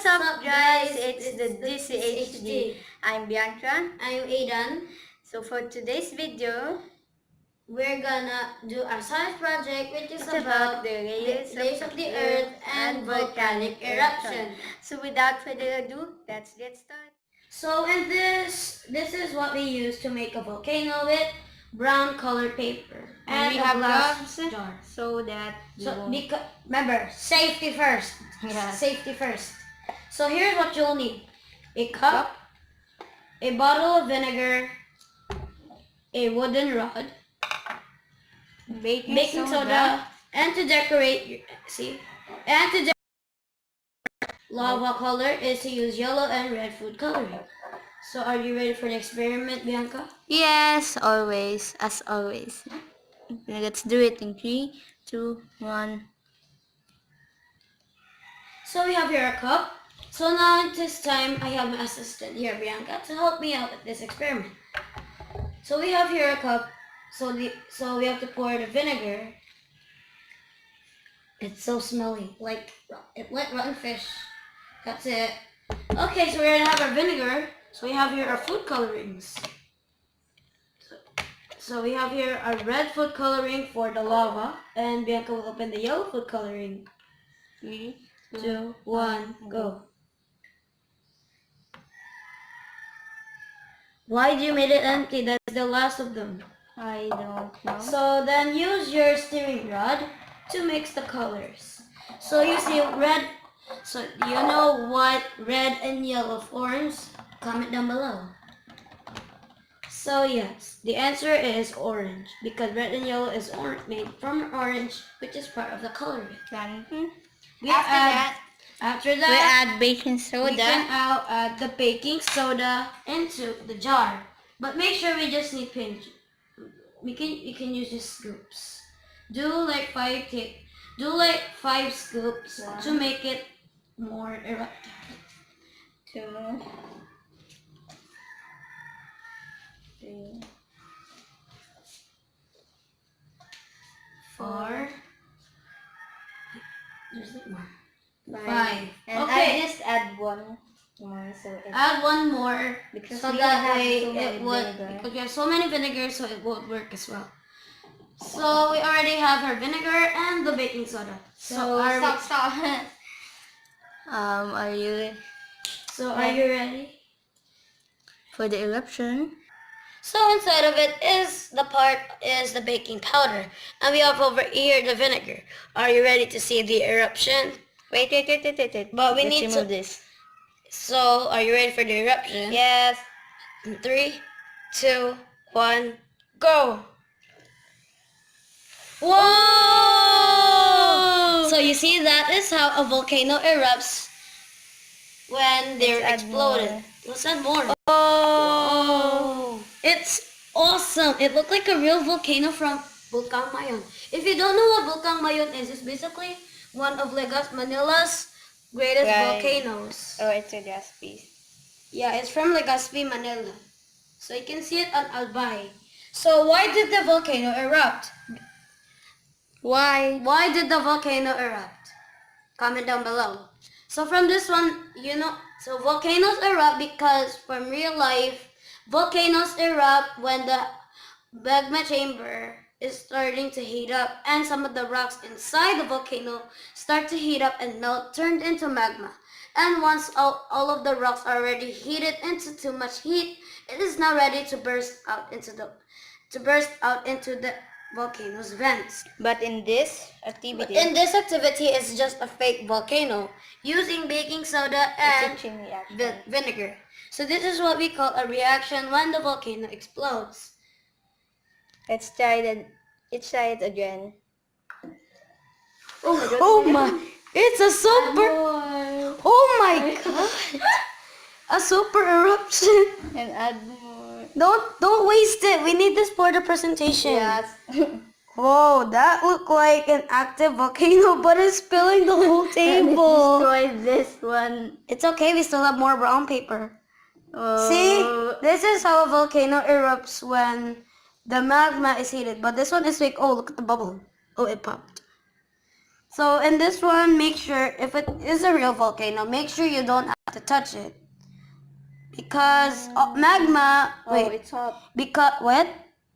What's up guys? It's the DCHD. I'm Bianca. I'm Aidan. So for today's video, We're gonna do our science project, which is it's about the layers of the earth and volcanic eruption. So without further ado, let's get started. So in this is what we use to make a volcano with brown colored paper And we a have glass gloves jar. so that Remember, safety first. Yeah. Safety first. So here's what you'll need: a cup, a bottle of vinegar, a wooden rod, baking soda, and to decorate, lava color is to use yellow and red food coloring. So are you ready for the experiment, Bianca? Yes, always, as always. Let's do it in 3, 2, 1. So we have here a cup. So now at this time, I have my assistant here, Bianca, to help me out with this experiment. So we have here a cup. So we have to pour the vinegar. It's so smelly, like rotten fish. That's it. Okay, so we're gonna have our vinegar. So we have here our food colorings. So we have here our red food coloring for the lava, and Bianca will open the yellow food coloring. 3, 2, 1, go. Why do you made it empty? That's the last of them. I don't know. So then use your stirring rod to mix the colors. So you see red. So do you know what red and yellow forms? Comment down below. So yes, the answer is orange because red and yellow is made from orange, which is part of the coloring. After that, we add baking soda. We can now add the baking soda into the jar, but make sure we just need pinch. We can use just scoops. Do like 5 scoops to make it more eruptive. 2, 3, 4. There's like more. 5. And Okay. I just add one more, so Add one more because so we that have way so many it would. vinegar. Because we have so many vinegar, so it won't work as well. So we already have our vinegar and the baking soda. So stop. Are you Are you ready? for the eruption? So inside of it is the baking powder, and we have over here the vinegar. Are you ready to see the eruption? Wait. But we Let's need remove to. this. So are you ready for the eruption? Yes. 3, 2, 1, go! Whoa! So you see, that is how a volcano erupts when they're exploded. Let's add more. Oh! It's awesome. It looked like a real volcano from Volcán. If you don't know what Volcán is, it's basically one of Manila's greatest volcanoes. Oh, it's a gas piece. Yeah, it's from Legazpi, Manila. So you can see it on Albay. So why did the volcano erupt? Why? Why did the volcano erupt? Comment down below. So from this one, so volcanoes erupt because from real life, volcanoes erupt when the magma chamber is starting to heat up and some of the rocks inside the volcano start to heat up and melt, turned into magma. And once all of the rocks are already heated into too much heat, it is now ready to burst out into the volcano's vents. But in this activity, It's just a fake volcano using baking soda and it's a chain reaction. vinegar. So this is what we call a reaction when the volcano explodes. Let's try it again. Oh my! It's a super! Oh my god! A super eruption! And add more. Don't waste it. We need this for the presentation. Yes. Whoa, that looked like an active volcano, but it's spilling the whole table. Destroy this one. It's okay. We still have more brown paper. Oh. See, this is how a volcano erupts when the magma is heated. But this one is fake. Oh, look at the bubble. Oh, it popped. So in this one, make sure if it is a real volcano, make sure you don't have to touch it. Because magma, Oh, wait, it's hot. because, what?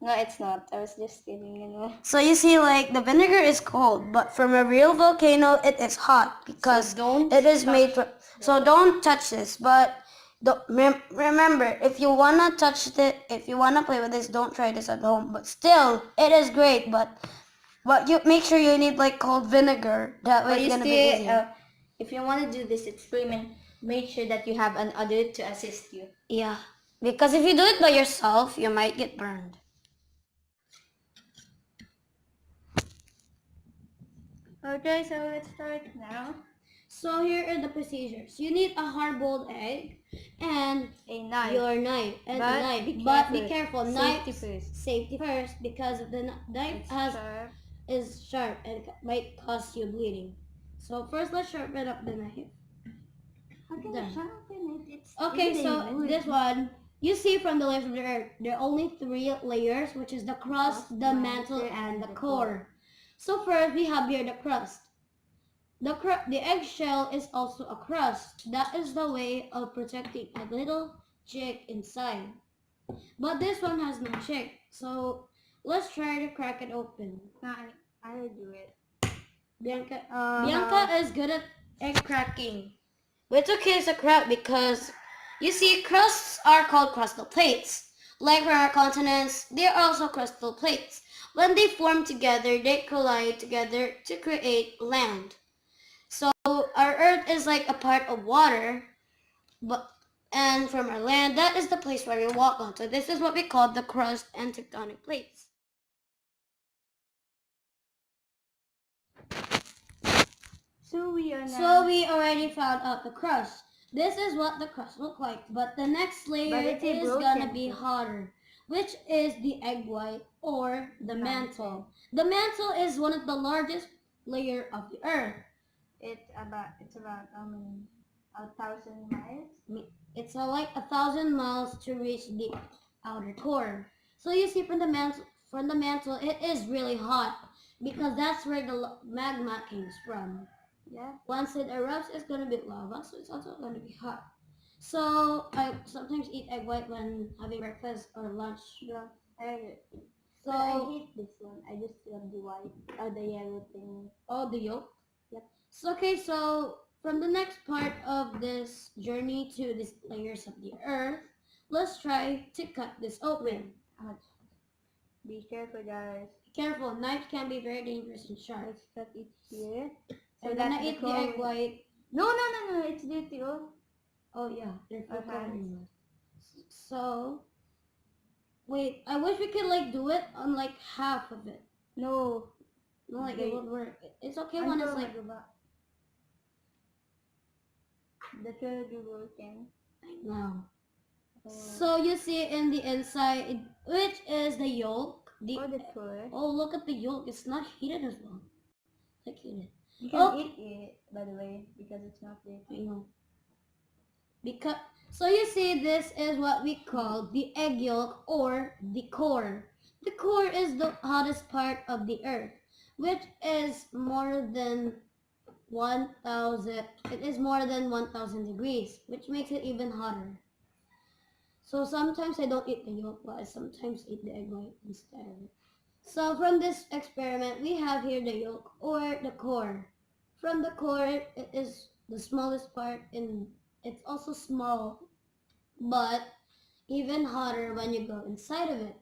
No, it's not. I was just kidding. So you see, like, the vinegar is cold, but from a real volcano, it is hot because So don't it is touch made from. So don't touch this. But remember, if you wanna touch it, if you wanna play with this, don't try this at home. But still, it is great. But you make sure you need like cold vinegar. That way But it's you gonna be still, easier. if you want to do this experiment, make sure that you have an adult to assist you. Yeah, because if you do it by yourself, you might get burned. Okay, so let's start now. So here are the procedures. You need a hard-boiled egg and A knife. your knife and But a knife. be But be careful. careful. Safety Knives, first. safety first, because if the knife It's has sharp. is sharp and might cause you bleeding. So first, let's sharpen up the knife. How can Done. you sharpen it? It's Okay, really so wood. this one, you see from the layers of the earth, there are only 3 layers, which is the crust, the mantle, and the core. So first, we have here the crust. The eggshell is also a crust. That is the way of protecting a little chick inside. But this one has no chick. So let's try to crack it open. No, I'll do it. Bianca, Uh-huh. Bianca is good at egg cracking. But it's okay to crack because you see crusts are called crustal plates. Like for our continents, they are also crustal plates. When they form together, they collide together to create land. So our earth is like a part of water, and from our land, that is the place where we walk on. So this is what we call the crust and tectonic plates. So we are So now. we already found out the crust. This is what the crust look like, but the next layer But it's is broken gonna be too. hotter, which is the egg white or the mantle. The mantle is one of the largest layer of the earth. It's about how many? 1,000 miles. It's like 1,000 miles to reach the outer core. So you see from the mantle, it is really hot because that's where the magma comes from. Yeah. Once it erupts, it's gonna be lava, so it's also gonna be hot. So I sometimes eat egg white when having breakfast or lunch. Yeah. So But I hate this one. I just love the white or the yellow thing. oh, the yolk. Yep. So okay, so from the next part of this journey to these layers of the earth, let's try to cut this open. Be careful, guys. Be careful, knives can be very dangerous and sharp. Let's cut it here. So I'm that gonna eat the egg core- white. No. It's dirty. Oh. Oh yeah, they're full Okay. covering us. So wait, I wish we could like do it on like half of it. No. No, like Wait. it won't work. It's okay when it's like the third working. no. So you see in the inside, which is the yolk. Or the core. Oh, look at the yolk. It's not heated as well. Like heated. You can Oh. eat it, by the way, because it's not dirty. I know. Because so you see, this is what we call the egg yolk or the core. The core is the hottest part of the earth, which is more than 1,000. It is more than 1,000 degrees, which makes it even hotter. So sometimes I don't eat the yolk, but I sometimes eat the egg white instead of it. So from this experiment, we have here the yolk or the core. From the core, it is the smallest part, and it's also small, but even hotter when you go inside of it.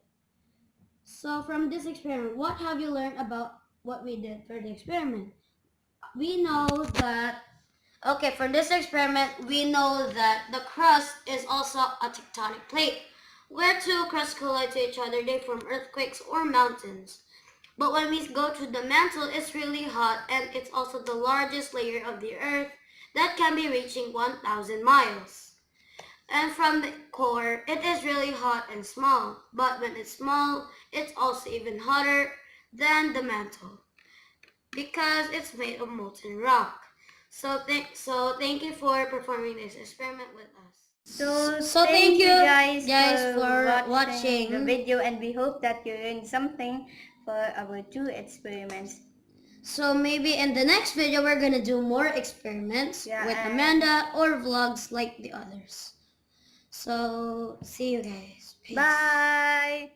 So from this experiment, what have you learned about what we did for the experiment? We know that, okay, for this experiment, we know that the crust is also a tectonic plate. Where two crusts collide to each other, they form earthquakes or mountains. But when we go to the mantle, it's really hot, and it's also the largest layer of the earth that can be reaching 1,000 miles. And from the core, it is really hot and small. But when it's small, it's also even hotter than the mantle because it's made of molten rock. So thank you for performing this experiment with us. So thank you guys, for watching watching. the video, and we hope that you learned something for our two experiments. So maybe in the next video we're gonna do more experiments Yeah, with and- Amanda or vlogs like the others. So see you guys. Peace. Bye.